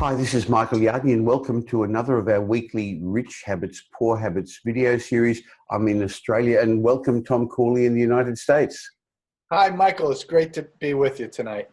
Hi, this is Michael Yardney and welcome to another of our weekly Rich Habits, Poor Habits video series. I'm in Australia and welcome Tom Corley in the United States. Hi, Michael. It's great to be with you today.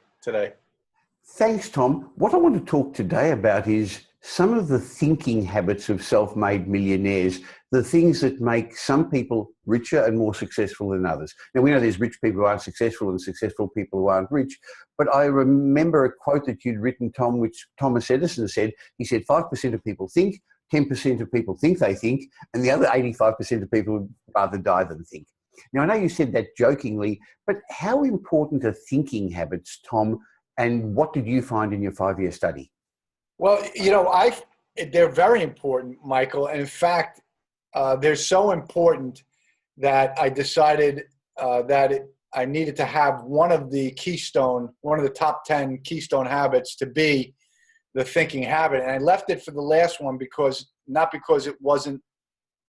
Thanks, Tom. What I want to talk today about is some of the thinking habits of self-made millionaires, the things that make some people richer and more successful than others. Now, we know there's rich people who aren't successful and successful people who aren't rich, but I remember a quote that you'd written, Tom, which Thomas Edison said. He said, 5% of people think, 10% of people think they think, and the other 85% of people would rather die than think. Now, I know you said that jokingly, but how important are thinking habits, Tom, and what did you find in your 5-year study? Well, they're very important, Michael. And in fact, they're so important that I decided I needed to have one of the top 10 keystone habits to be the thinking habit. And I left it for the last one not because it wasn't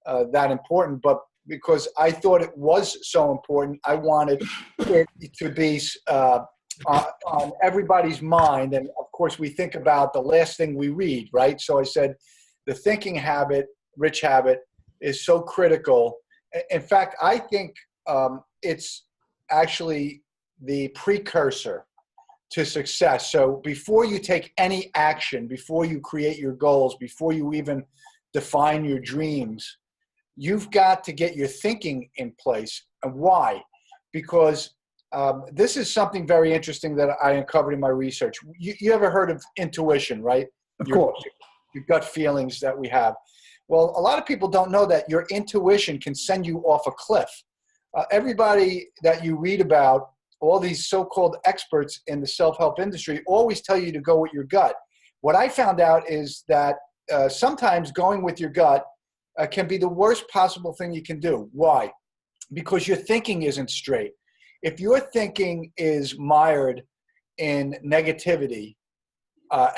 that important, but because I thought it was so important. I wanted it to be on everybody's mind. And of course, we think about the last thing we read, right? So I said, the thinking habit, rich habit, is so critical. In fact, I think it's actually the precursor to success. So before you take any action, before you create your goals, before you even define your dreams, you've got to get your thinking in place. And why? Because this is something very interesting that I uncovered in my research. You ever heard of intuition, right? Of course. Your gut feelings that we have. Well, a lot of people don't know that your intuition can send you off a cliff. Everybody that you read about, all these so-called experts in the self-help industry, always tell you to go with your gut. What I found out is that sometimes going with your gut can be the worst possible thing you can do. Why? Because your thinking isn't straight. If your thinking is mired in negativity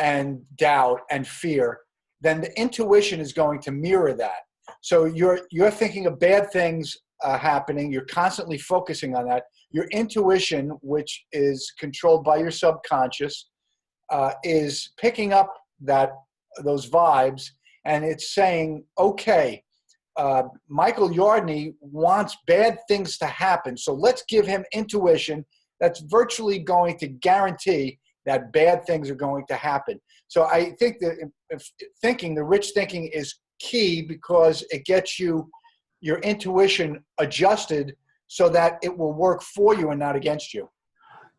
and doubt and fear, then the intuition is going to mirror that. So you're thinking of bad things happening. You're constantly focusing on that. Your intuition, which is controlled by your subconscious, is picking up those vibes, and it's saying, okay, Michael Yardney wants bad things to happen, so let's give him intuition that's virtually going to guarantee that bad things are going to happen. So I think that the rich thinking is key because it gets your intuition adjusted so that it will work for you and not against you.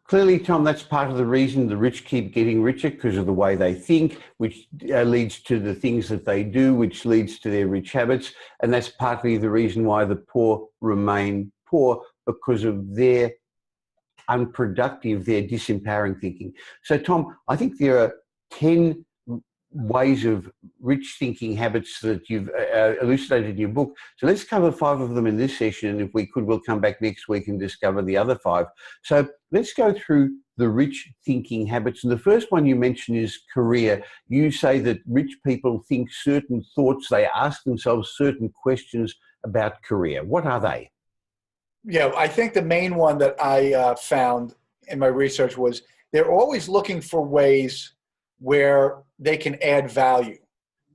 Clearly, Tom, that's part of the reason the rich keep getting richer, because of the way they think, which leads to the things that they do, which leads to their rich habits. And that's partly the reason why the poor remain poor, because of their unproductive, their disempowering thinking. So, Tom, I think there are 10 ways of rich thinking habits that you've elucidated in your book. So let's cover 5 of them in this session, and if we could, we'll come back next week and discover the other 5. So let's go through the rich thinking habits. And the first one you mention is career. You say that rich people think certain thoughts, they ask themselves certain questions about career. What are they? Yeah, I think the main one that I found in my research was they're always looking for ways where they can add value.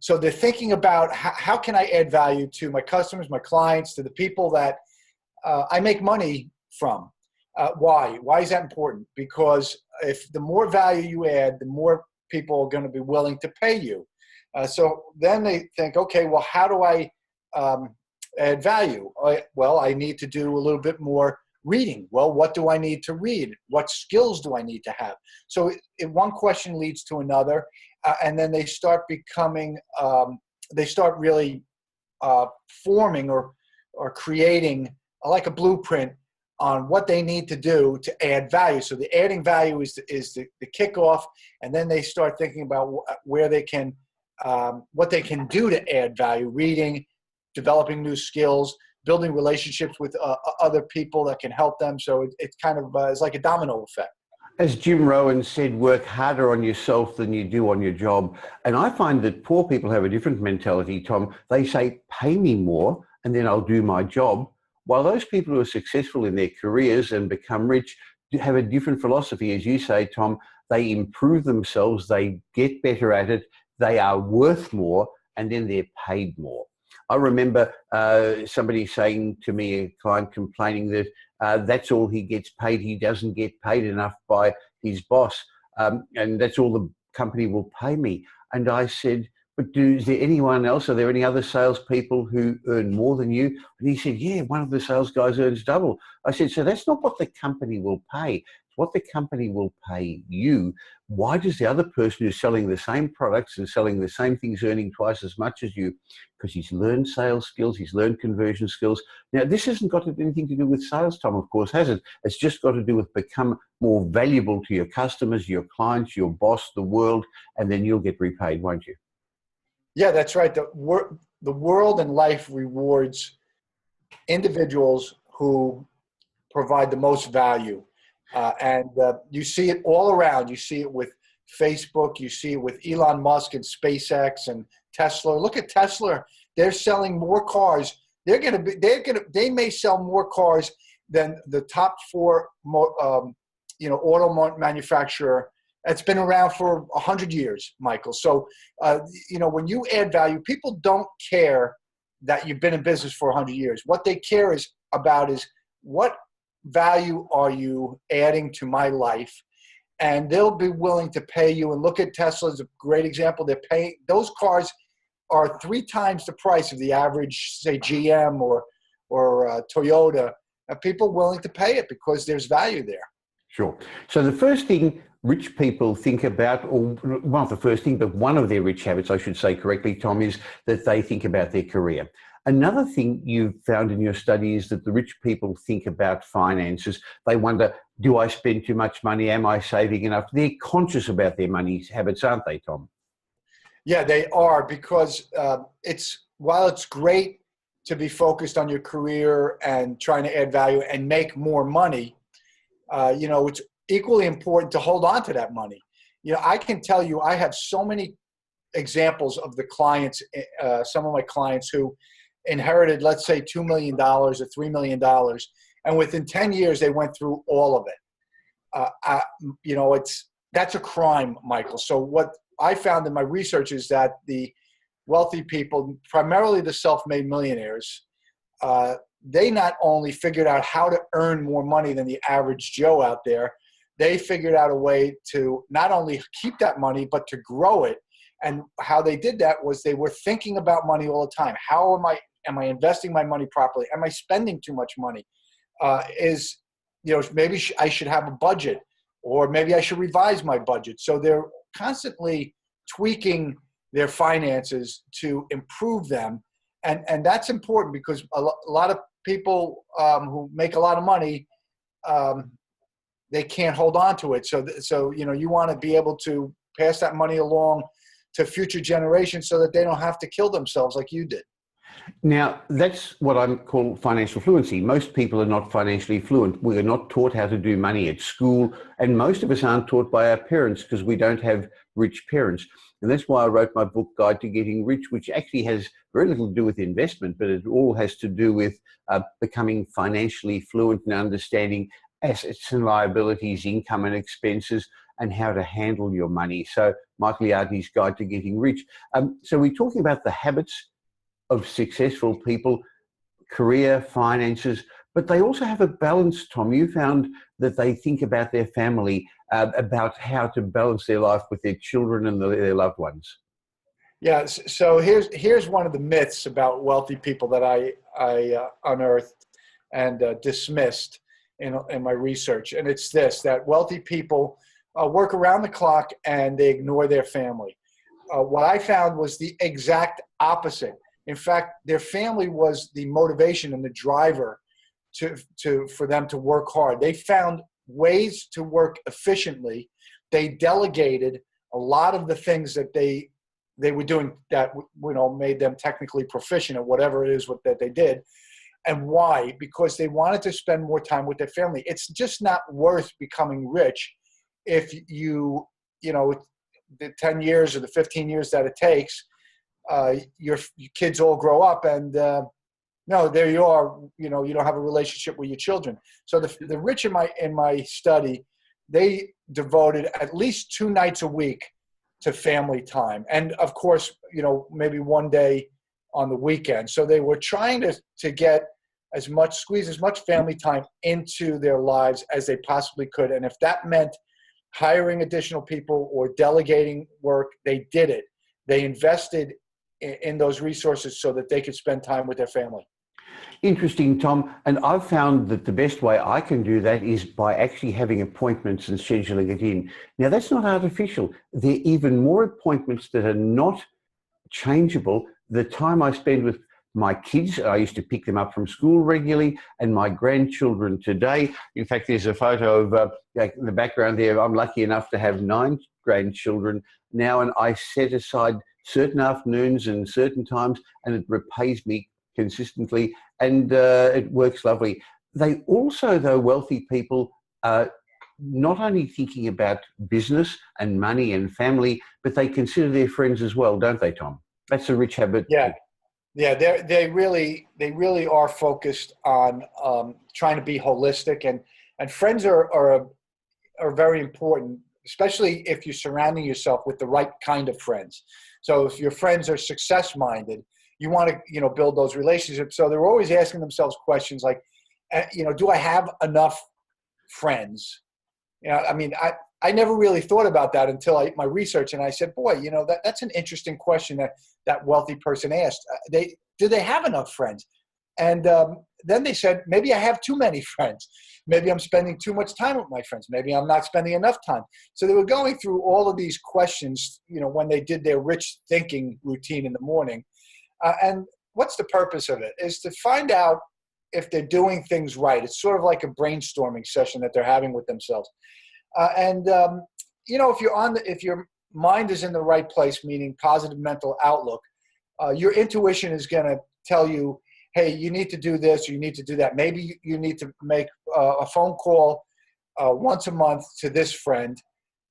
So they're thinking about how can I add value to my customers, my clients, to the people that I make money from. Why? Why is that important? Because if the more value you add, the more people are going to be willing to pay you. So then they think, okay, well, how do I add value? I need to do a little bit more reading. Well, what do I need to read? What skills do I need to have? So one question leads to another, and then they start becoming, really forming or creating like a blueprint on what they need to do to add value. So the adding value is the kickoff, and then they start thinking about where they can, what they can do to add value, reading, developing new skills, building relationships with other people that can help them. So it's kind of it's like a domino effect. As Jim Rohn said, work harder on yourself than you do on your job. And I find that poor people have a different mentality, Tom. They say, pay me more and then I'll do my job. While those people who are successful in their careers and become rich have a different philosophy. As you say, Tom, they improve themselves, they get better at it, they are worth more, and then they're paid more. I remember somebody saying to me, a client complaining that that's all he gets paid. He doesn't get paid enough by his boss, and that's all the company will pay me. And I said, but is there anyone else? Are there any other salespeople who earn more than you? And he said, yeah, one of the sales guys earns double. I said, so that's not what the company will pay. It's what the company will pay you. Why does the other person who's selling the same products and selling the same things earning twice as much as you? Because he's learned sales skills, he's learned conversion skills. Now, this hasn't got anything to do with sales, Tom, of course, has it? It's just got to do with become more valuable to your customers, your clients, your boss, the world, and then you'll get repaid, won't you? Yeah, that's right. The world and life rewards individuals who provide the most value. And you see it all around. You see it with Facebook. You see it with Elon Musk and SpaceX and Tesla. Look at Tesla. They're selling more cars. They may sell more cars than the top four, auto manufacturer. It's been around for 100 years, Michael. So, when you add value, people don't care that you've been in business for 100 years. What they care about is what value are you adding to my life? And they'll be willing to pay you. And look at Tesla as a great example. They're paying, those cars are 3 times the price of the average, say, GM or Toyota. And people willing to pay it because there's value there. Sure. So the first thing rich people think about, or not the first thing, but one of their rich habits, I should say correctly, Tom, is that they think about their career. Another thing you've found in your study is that the rich people think about finances. They wonder, do I spend too much money? Am I saving enough? They're conscious about their money habits, aren't they, Tom? Yeah, they are, because while it's great to be focused on your career and trying to add value and make more money, it's equally important to hold on to that money. I can tell you, I have so many examples of the clients, some of my clients who inherited, let's say, $2 million or $3 million. And within 10 years, they went through all of it. That's a crime, Michael. So what I found in my research is that the wealthy people, primarily the self-made millionaires, they not only figured out how to earn more money than the average Joe out there, they figured out a way to not only keep that money, but to grow it. And how they did that was they were thinking about money all the time. How am I investing my money properly? Am I spending too much money? Maybe I should have a budget, or maybe I should revise my budget. So they're constantly tweaking their finances to improve them. And that's important, because a lot of people who make a lot of money, they can't hold on to it. So you want to be able to pass that money along to future generations so that they don't have to kill themselves like you did. Now, that's what I call financial fluency. Most people are not financially fluent. We are not taught how to do money at school, and most of us aren't taught by our parents because we don't have rich parents. And that's why I wrote my book, Guide to Getting Rich, which actually has very little to do with investment, but it all has to do with becoming financially fluent and understanding assets and liabilities, income and expenses, and how to handle your money. So Michael Yardney's Guide to Getting Rich. So we're talking about the habits of successful people, career, finances, but they also have a balance, Tom. You found that they think about their family, about how to balance their life with their children and their loved ones. Yeah, so here's one of the myths about wealthy people that I unearthed and dismissed in my research. And it's this, that wealthy people work around the clock and they ignore their family. What I found was the exact opposite. In fact, their family was the motivation and the driver for them to work hard. They found ways to work efficiently. They delegated a lot of the things that they were doing that made them technically proficient at whatever it is that they did. And why? Because they wanted to spend more time with their family. It's just not worth becoming rich if the 10 years or the 15 years that it takes, your kids all grow up and there you are, you don't have a relationship with your children. So the rich in my study, they devoted at least 2 nights a week to family time. And of course, maybe one day on the weekend. So they were trying to get squeeze as much family time into their lives as they possibly could. And if that meant hiring additional people or delegating work, they did it. They invested in those resources so that they could spend time with their family. Interesting, Tom. And I've found that the best way I can do that is by actually having appointments and scheduling it in. Now, that's not artificial. There are even more appointments that are not changeable. The time I spend with my kids, I used to pick them up from school regularly, and my grandchildren today. In fact, there's a photo of in the background there. I'm lucky enough to have 9 grandchildren now, and I set aside certain afternoons and certain times, and it repays me consistently, and it works lovely. They also, though, wealthy people are not only thinking about business and money and family, but they consider their friends as well, don't they, Tom? That's a rich habit. Yeah. Yeah, they really are focused on trying to be holistic, and friends are very important, especially if you're surrounding yourself with the right kind of friends. So if your friends are success minded, you want to build those relationships. So they're always asking themselves questions like, do I have enough friends? I never really thought about that until my research, and I said, boy, that's an interesting question that wealthy person asked. Do they have enough friends? And then they said, maybe I have too many friends. Maybe I'm spending too much time with my friends. Maybe I'm not spending enough time. So they were going through all of these questions, when they did their rich thinking routine in the morning. And what's the purpose of it? Is to find out if they're doing things right. It's sort of like a brainstorming session that they're having with themselves. If your mind is in the right place, meaning positive mental outlook, your intuition is going to tell you, hey, you need to do this, or you need to do that. Maybe you need to make a phone call once a month to this friend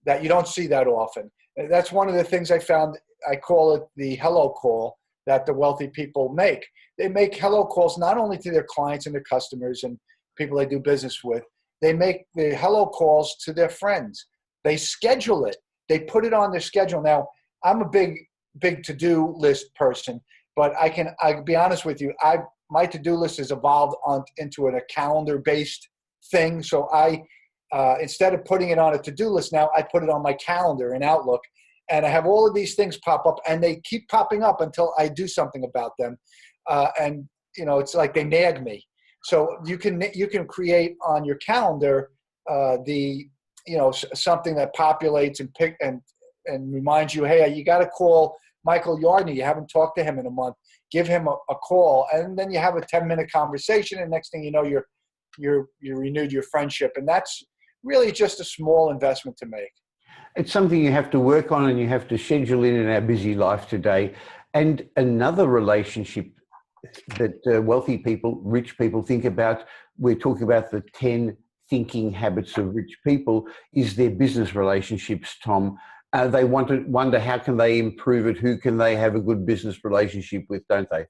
that you don't see that often. That's one of the things I found. I call it the hello call that the wealthy people make. They make hello calls not only to their clients and their customers and people they do business with. They make the hello calls to their friends. They schedule it. They put it on their schedule. Now, I'm a big to-do list person, but I'll be honest with you. My to-do list has evolved into a calendar-based thing. So I, instead of putting it on a to-do list now, I put it on my calendar in Outlook, and I have all of these things pop up, and they keep popping up until I do something about them. It's like they nag me. So you can create on your calendar something that populates and reminds you, hey, you got to call Michael Yardney. You haven't talked to him in a month. Give him a call, and then you have a 10-minute conversation, and next thing you know, you renewed your friendship, and that's really just a small investment to make. It's something you have to work on, and you have to schedule in our busy life today. And another relationship that wealthy people, rich people think about, we're talking about the 10 thinking habits of rich people, is their business relationships, Tom. They wonder how can they improve it, who can they have a good business relationship with, don't they?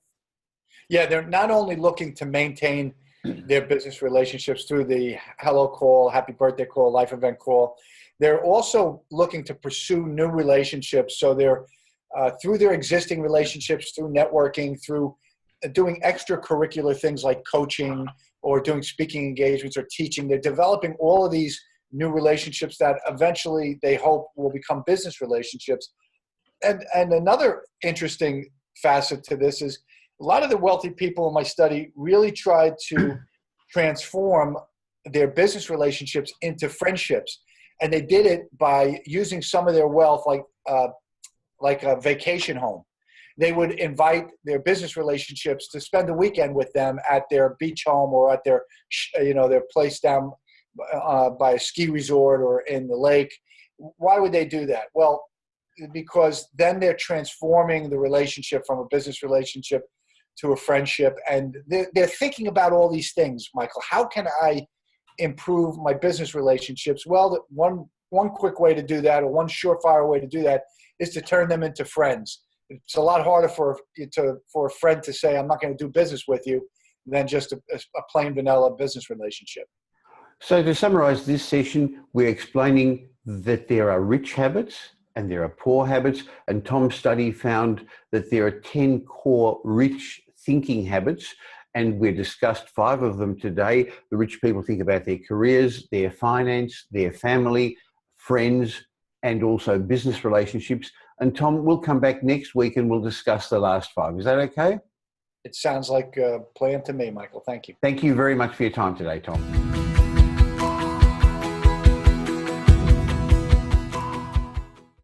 Yeah, they're not only looking to maintain their business relationships through the hello call, happy birthday call, life event call. They're also looking to pursue new relationships. So they're through their existing relationships, through networking, through doing extracurricular things like coaching or doing speaking engagements or teaching. They're developing all of these new relationships that eventually they hope will become business relationships. And another interesting facet to this is a lot of the wealthy people in my study really tried to transform their business relationships into friendships. And they did it by using some of their wealth, like a vacation home. They would invite their business relationships to spend the weekend with them at their beach home or at their place down by a ski resort or in the lake. Why would they do that? Well, because then they're transforming the relationship from a business relationship to a friendship. And they're thinking about all these things, Michael. How can I improve my business relationships? Well, one quick way to do that, or one surefire way to do that, is to turn them into friends. It's a lot harder for a friend to say, I'm not going to do business with you, than just a plain vanilla business relationship. So to summarize this session, we're explaining that there are rich habits and there are poor habits. And Tom's study found that there are 10 core rich thinking habits. And we discussed 5 of them today. The rich people think about their careers, their finance, their family, friends, and also business relationships. And Tom, we'll come back next week and we'll discuss the last 5. Is that okay? It sounds like a plan to me, Michael. Thank you. Thank you very much for your time today, Tom.